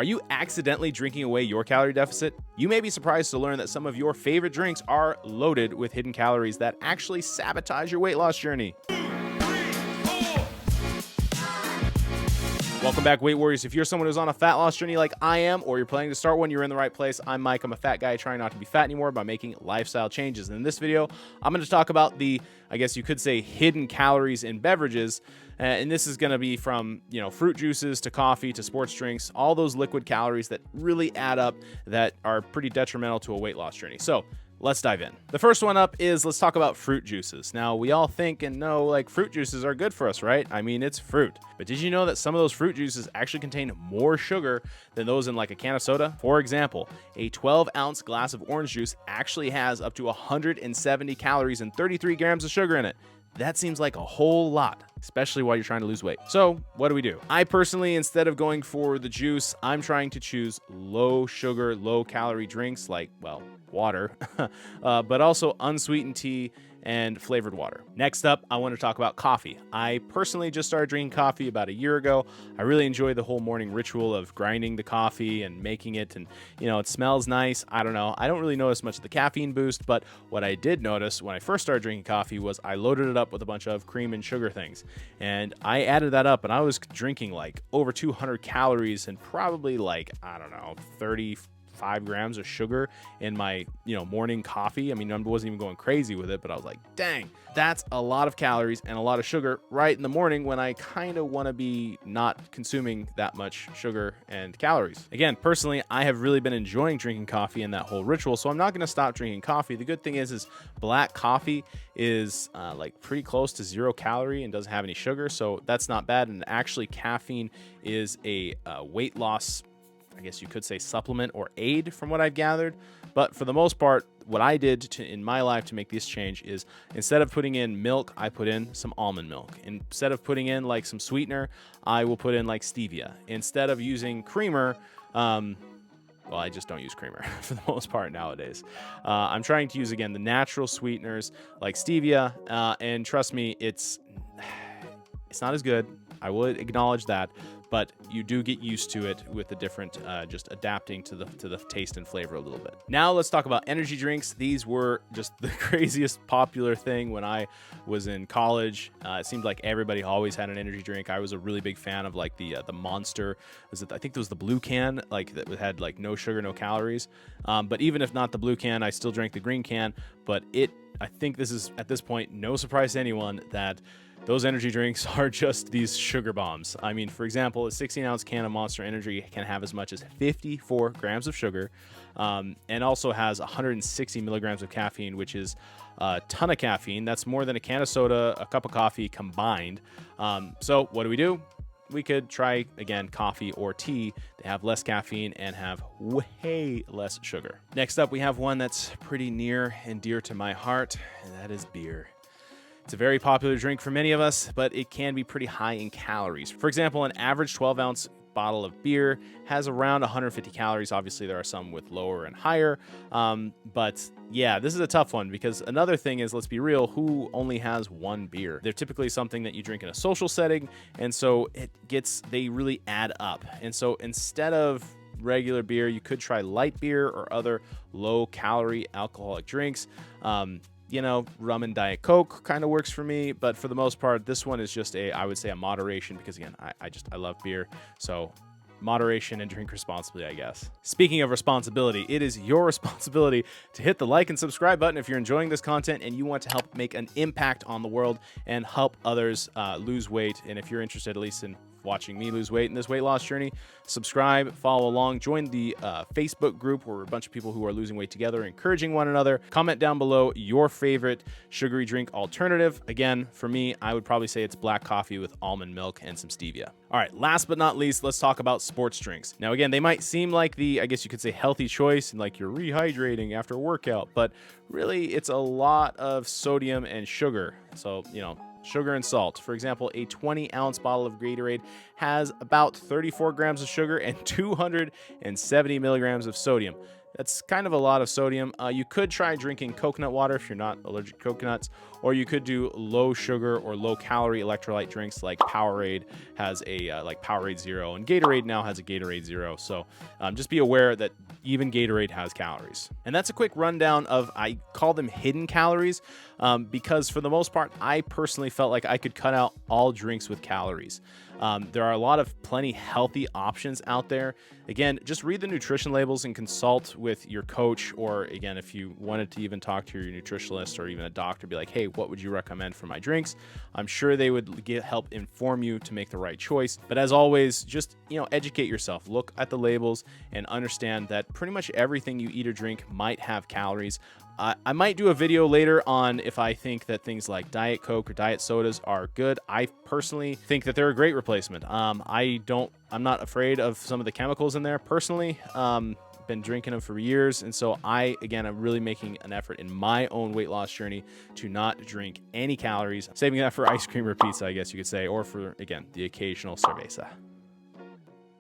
Are you accidentally drinking away your calorie deficit? You may be surprised to learn that some of your favorite drinks are loaded with hidden calories that actually sabotage your weight loss journey. Welcome back, Weight Warriors. If you're someone who's on a fat loss journey like I am, or you're planning to start one, you're in the right place. I'm Mike. I'm a fat guy trying not to be fat anymore by making lifestyle changes. And in this video, I'm going to talk about the, I guess you could say, hidden calories in beverages. And this is going to be from, fruit juices to coffee to sports drinks, all those liquid calories that really add up that are pretty detrimental to a weight loss journey. So let's dive in. The first one up is, let's talk about fruit juices. Now, we all think and know like fruit juices are good for us, right? I mean, it's fruit. But did you know that some of those fruit juices actually contain more sugar than those in like a can of soda? For example, a 12-ounce glass of orange juice actually has up to 170 calories and 33 grams of sugar in it. That seems like a whole lot, especially while you're trying to lose weight. So what do? I personally, instead of going for the juice, I'm trying to choose low sugar, low calorie drinks like, well, water, but also unsweetened tea and flavored water. Next up, I want to talk about coffee. I personally just started drinking coffee about a year ago. I really enjoy the whole morning ritual of grinding the coffee and making it, and it smells nice. I don't know. I don't really notice much of the caffeine boost, but what I did notice when I first started drinking coffee was I loaded it up with a bunch of cream and sugar things, and I added that up, and I was drinking like over 200 calories and probably like, I don't know, 35 grams of sugar in my morning coffee. I mean, I wasn't even going crazy with it, but I was like, dang, that's a lot of calories and a lot of sugar right in the morning when I kind of want to be not consuming that much sugar and calories. Again, personally, I have really been enjoying drinking coffee and that whole ritual, so I'm not going to stop drinking coffee. The good thing is black coffee is like pretty close to 0 calorie and doesn't have any sugar, so that's not bad. And actually, caffeine is a weight loss, I guess you could say, supplement or aid from what I've gathered. But for the most part, what I did in my life to make this change is, instead of putting in milk, I put in some almond milk. Instead of putting in like some sweetener, I will put in like stevia. Instead of using creamer, well, I just don't use creamer for the most part nowadays. I'm trying to use, again, the natural sweeteners like stevia. And trust me, it's not as good. I would acknowledge that, but you do get used to it with the different, just adapting to the taste and flavor a little bit. Now let's talk about energy drinks. These were just the craziest popular thing when I was in college. It seemed like everybody always had an energy drink. I was a really big fan of like the Monster. I think it was the blue can, like that had like no sugar, no calories. But even if not the blue can, I still drank the green can. But I think this is, at this point, no surprise to anyone that those energy drinks are just these sugar bombs. I mean, for example, a 16-ounce can of Monster Energy can have as much as 54 grams of sugar, and also has 160 milligrams of caffeine, which is a ton of caffeine. That's more than a can of soda, a cup of coffee combined. So what do? We could try, again, coffee or tea. They have less caffeine and have way less sugar. Next up, we have one that's pretty near and dear to my heart, and that is beer. It's a very popular drink for many of us, but it can be pretty high in calories. For example, an average 12-ounce bottle of beer has around 150 calories. Obviously, there are some with lower and higher. But yeah, this is a tough one, because another thing is, let's be real, who only has one beer? They're typically something that you drink in a social setting, and so they really add up. And so instead of regular beer, you could try light beer or other low-calorie alcoholic drinks. Rum and Diet Coke kind of works for me, but for the most part, this one is just I would say a moderation, because again, I love beer. So moderation and drink responsibly, I guess. Speaking of responsibility, it is your responsibility to hit the like and subscribe button if you're enjoying this content and you want to help make an impact on the world and help others lose weight. And if you're interested, at least in watching me lose weight in this weight loss journey, subscribe, follow along, join the Facebook group where we're a bunch of people who are losing weight together, encouraging one another. Comment down below your favorite sugary drink alternative. Again, for me, I would probably say it's black coffee with almond milk and some stevia. All right, last but not least, let's talk about sports drinks. Now, again, they might seem like I guess you could say, healthy choice, and like you're rehydrating after a workout, but really it's a lot of sodium and sugar. So, sugar and salt. For example, a 20-ounce bottle of Gatorade has about 34 grams of sugar and 270 milligrams of sodium. That's kind of a lot of sodium. You could try drinking coconut water if you're not allergic to coconuts, or you could do low sugar or low calorie electrolyte drinks like Powerade has a like Powerade Zero, and Gatorade now has a Gatorade Zero. So just be aware that even Gatorade has calories. And that's a quick rundown of, I call them hidden calories, because for the most part, I personally felt like I could cut out all drinks with calories. There are a lot of plenty healthy options out there. Again, just read the nutrition labels and consult with your coach, or again, if you wanted to even talk to your nutritionist or even a doctor, be like, hey, what would you recommend for my drinks? I'm sure they would help inform you to make the right choice. But as always, just, educate yourself, look at the labels and understand that pretty much everything you eat or drink might have calories. I might do a video later on if I think that things like Diet Coke or diet sodas are good. I personally think that they're a great replacement. I'm not afraid of some of the chemicals in there personally. Been drinking them for years, and so I'm really making an effort in my own weight loss journey to not drink any calories, saving that for ice cream or pizza, I guess you could say, or for, again, the occasional cerveza.